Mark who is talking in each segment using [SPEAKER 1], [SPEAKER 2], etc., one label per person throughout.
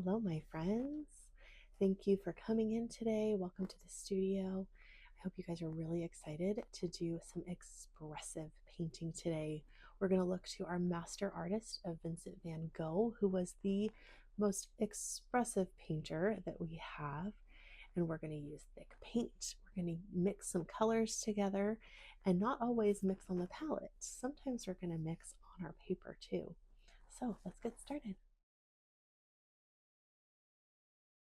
[SPEAKER 1] Hello, my friends. Thank you for coming in today. Welcome to the studio. I hope you guys are really excited to do some expressive painting today. We're going to look to our master artist of Vincent Van Gogh, who was the most expressive painter that we have. And we're going to use thick paint. We're going to mix some colors together and not always mix on the palette. Sometimes we're going to mix on our paper too. So let's get started.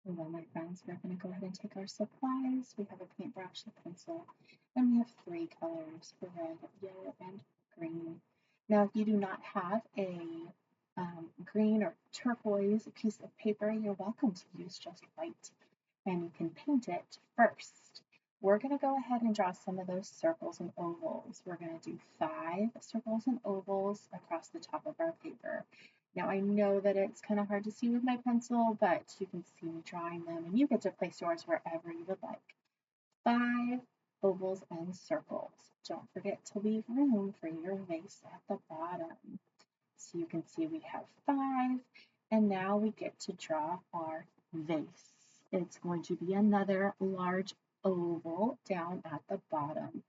[SPEAKER 2] Hello, my friends. We're going to go ahead and take our supplies. We have a paintbrush, a pencil, and we have three colors: red, yellow, and green. Now, if you do not have a green or turquoise piece of paper, you're welcome to use just white, and you can paint it first. We're going to go ahead and draw some of those circles and ovals. We're going to do 5 circles and ovals across the top of our paper. Now I know that it's kind of hard to see with my pencil, but you can see me drawing them, and you get to place yours wherever you would like. 5 ovals and circles. Don't forget to leave room for your vase at the bottom. So you can see we have 5, and now we get to draw our vase. It's going to be another large oval down at the bottom.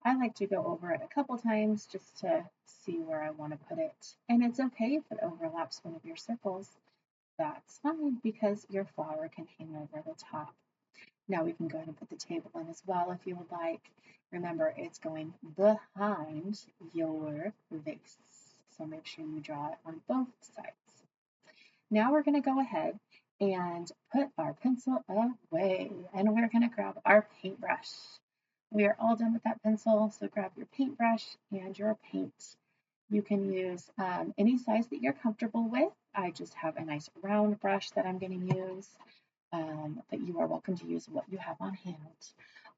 [SPEAKER 2] I like to go over it a couple times just to see where I want to put it. And it's okay if it overlaps one of your circles. That's fine because your flower can hang over the top. Now we can go ahead and put the table in as well if you would like. Remember, it's going behind your vase. So make sure you draw it on both sides. Now we're going to go ahead and put our pencil away, and we're going to grab our paintbrush. We are all done with that pencil, so grab your paintbrush and your paint. You can use any size that you're comfortable with. I just have a nice round brush that I'm going to use, but you are welcome to use what you have on hand.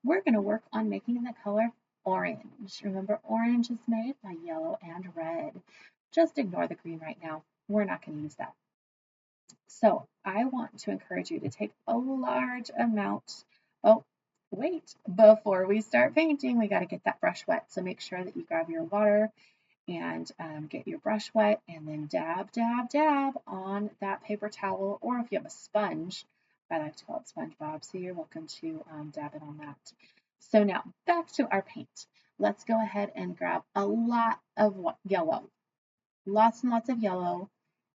[SPEAKER 2] We're going to work on making the color orange. Remember, orange is made by yellow and red. Just ignore the green right now. We're not going to use that. So I want to encourage you to take a large amount. Oh, wait, before we start painting, we got to get that brush wet. So make sure that you grab your water and get your brush wet, and then dab, dab, dab on that paper towel, or if you have a sponge, I like to call it SpongeBob, so you're welcome to dab it on that. So now back to our paint. Let's go ahead and grab a lot of yellow, lots and lots of yellow,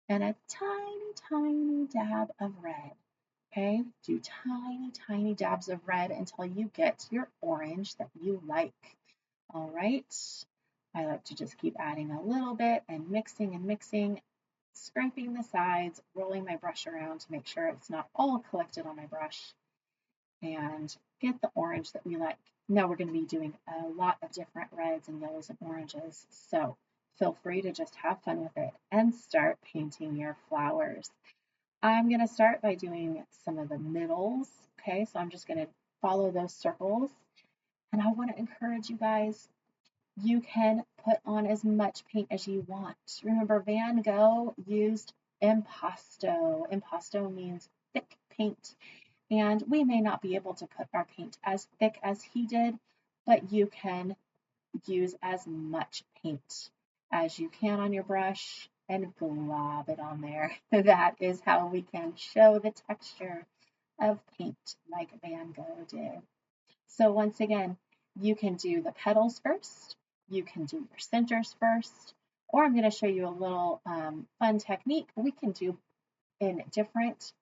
[SPEAKER 2] and a tiny, tiny dab of red. Okay, do tiny, tiny dabs of red until you get your orange that you like. All right, I like to just keep adding a little bit and mixing, scraping the sides, rolling my brush around to make sure it's not all collected on my brush, and get the orange that we like. Now we're going to be doing a lot of different reds and yellows and oranges, so feel free to just have fun with it and start painting your flowers. I'm going to start by doing some of the middles. Okay, so I'm just going to follow those circles, and I want to encourage you guys, you can put on as much paint as you want. Remember, Van Gogh used impasto. Impasto means thick paint, and we may not be able to put our paint as thick as he did, but you can use as much paint as you can on your brush and glob it on there. That is how we can show the texture of paint like Van Gogh did. So once again, you can do the petals first, you can do your centers first, or I'm going to show you a little fun technique we can do in different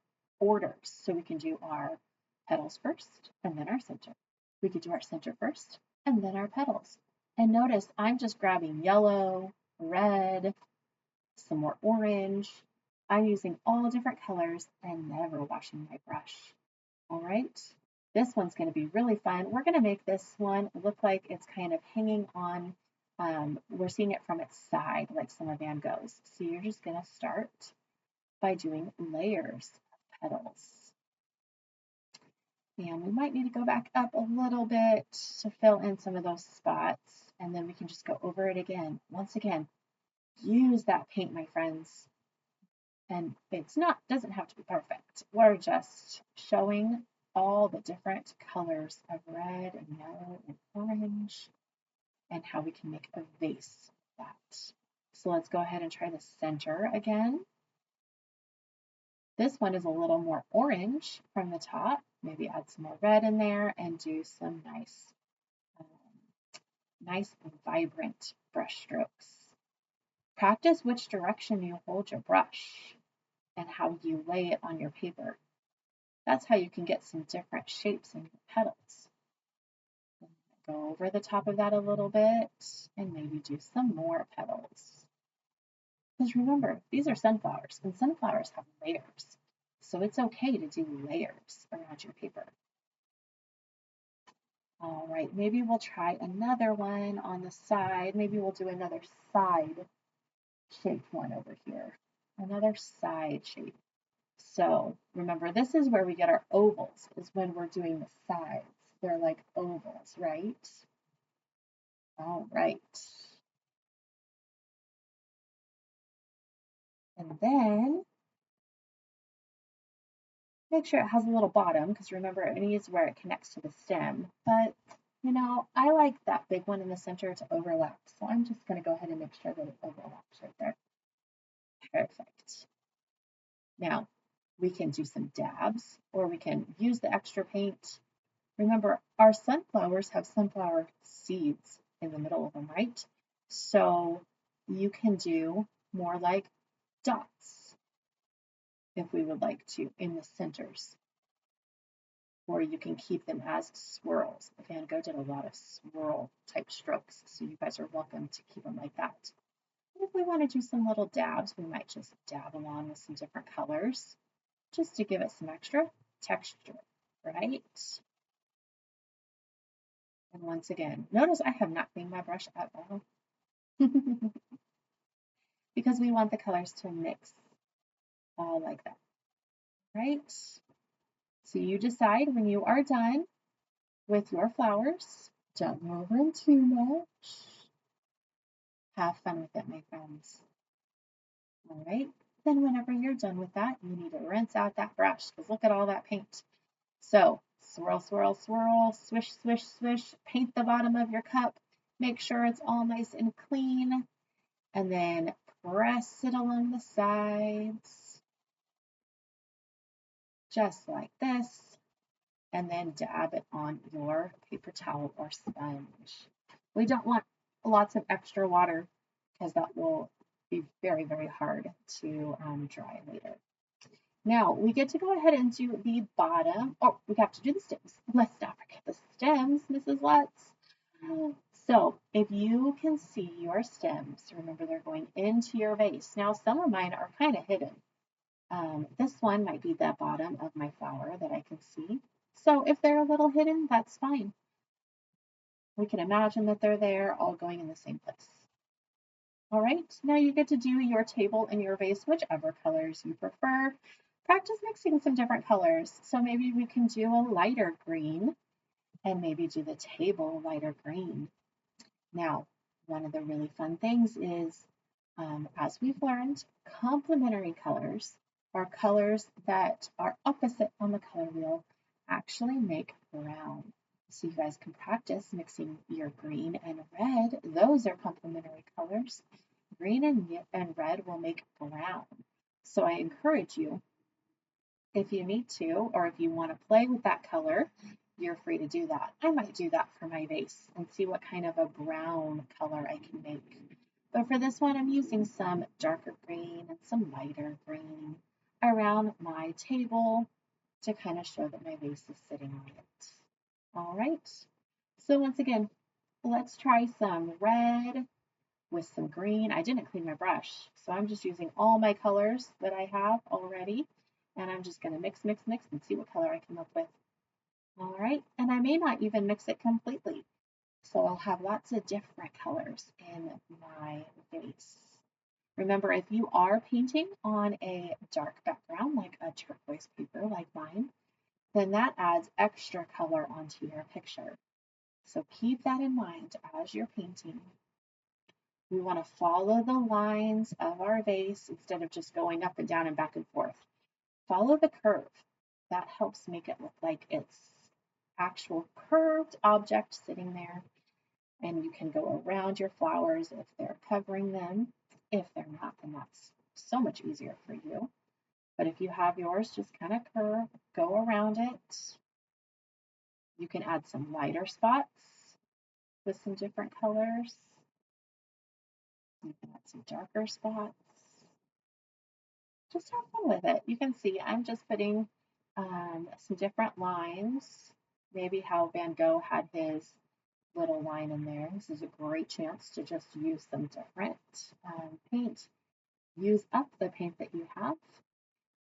[SPEAKER 2] orders. So we can do our petals first and then our center. We could do our center first and then our petals. And notice I'm just grabbing yellow, red, some more orange. I'm using all different colors and never washing my brush. All right, this one's going to be really fun. We're going to make this one look like it's kind of hanging on, we're seeing it from its side like some of Van Gogh's. So you're just going to start by doing layers of petals. And we might need to go back up a little bit to fill in some of those spots, and then we can just go over it again. Once again, use that paint, my friends. And doesn't have to be perfect. We're just showing all the different colors of red and yellow and orange and how we can make a vase of that. So let's go ahead and try the center again. This one is a little more orange from the top. Maybe add some more red in there and do some um, nice vibrant brush strokes. Practice which direction you hold your brush and how you lay it on your paper. That's how you can get some different shapes in your petals. Go over the top of that a little bit and maybe do some more petals. Because remember, these are sunflowers, and sunflowers have layers. So it's okay to do layers around your paper. All right, maybe we'll try another one on the side. Maybe we'll do another side shaped one over here. Another side shape. So remember, this is where we get our ovals, is when we're doing the sides. They're like ovals, right? All right. And then make sure it has a little bottom, because remember, it needs where it connects to the stem. But, you know, I like that big one in the center to overlap. So I'm just going to go ahead and make sure that it overlaps right there. Perfect. Now, we can do some dabs, or we can use the extra paint. Remember, our sunflowers have sunflower seeds in the middle of them, right? So you can do more like dots, if we would like to, in the centers. Or you can keep them as swirls. Van Gogh did a lot of swirl type strokes, so you guys are welcome to keep them like that. And if we want to do some little dabs, we might just dab along with some different colors, just to give it some extra texture, right? And once again, notice I have not cleaned my brush at all. Because we want the colors to mix all like that, right? So you decide when you are done with your flowers. Don't move them too much. Have fun with it, my friends. All right. Then whenever you're done with that, you need to rinse out that brush, because look at all that paint. So swirl, swirl, swirl, swish, swish, swish, paint the bottom of your cup. Make sure it's all nice and clean. And then press it along the sides, just like this. And then dab it on your paper towel or sponge. We don't want lots of extra water, because that will be very, very hard to dry later. Now we get to go ahead and do the bottom. Oh, we have to do the stems. Let's not forget the stems, Mrs. Lutz. So if you can see your stems, remember they're going into your vase. Now some of mine are kind of hidden. This one might be the bottom of my flower that I can see. So if they're a little hidden, that's fine. We can imagine that they're there, all going in the same place. All right, now you get to do your table and your vase, whichever colors you prefer. Practice mixing some different colors. So maybe we can do a lighter green and maybe do the table lighter green. Now, one of the really fun things is, as we've learned, complementary colors, or colors that are opposite on the color wheel, actually make brown. So you guys can practice mixing your green and red. Those are complementary colors. Green and red will make brown. So I encourage you, if you need to, or if you want to play with that color, you're free to do that. I might do that for my vase and see what kind of a brown color I can make. But for this one, I'm using some darker green and some lighter green around my table to kind of show that my vase is sitting on it. All right, so once again, let's try some red with some green. I didn't clean my brush, so I'm just using all my colors that I have already, and I'm just going to mix, mix, mix and see what color I come up with. All right, and I may not even mix it completely, so I'll have lots of different colors in my vase. Remember, if you are painting on a dark background, like a turquoise paper like mine, then that adds extra color onto your picture. So keep that in mind as you're painting. We want to follow the lines of our vase instead of just going up and down and back and forth. Follow the curve. That helps make it look like it's actual curved object sitting there. And you can go around your flowers if they're covering them. If they're not, then that's so much easier for you. But if you have yours, just kind of curve, go around it. You can add some lighter spots with some different colors. You can add some darker spots. Just have fun with it. You can see I'm just putting some different lines, maybe how Van Gogh had his little line in there. This is a great chance to just use some different paint. Use up the paint that you have.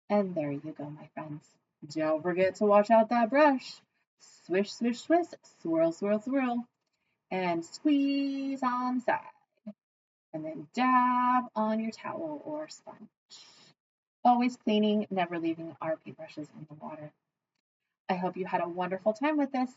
[SPEAKER 2] And there you go, my friends. Don't forget to wash out that brush. Swish, swish, swish, swirl, swirl, swirl, and squeeze on the side. And then dab on your towel or sponge. Always cleaning, never leaving our paintbrushes in the water. I hope you had a wonderful time with this.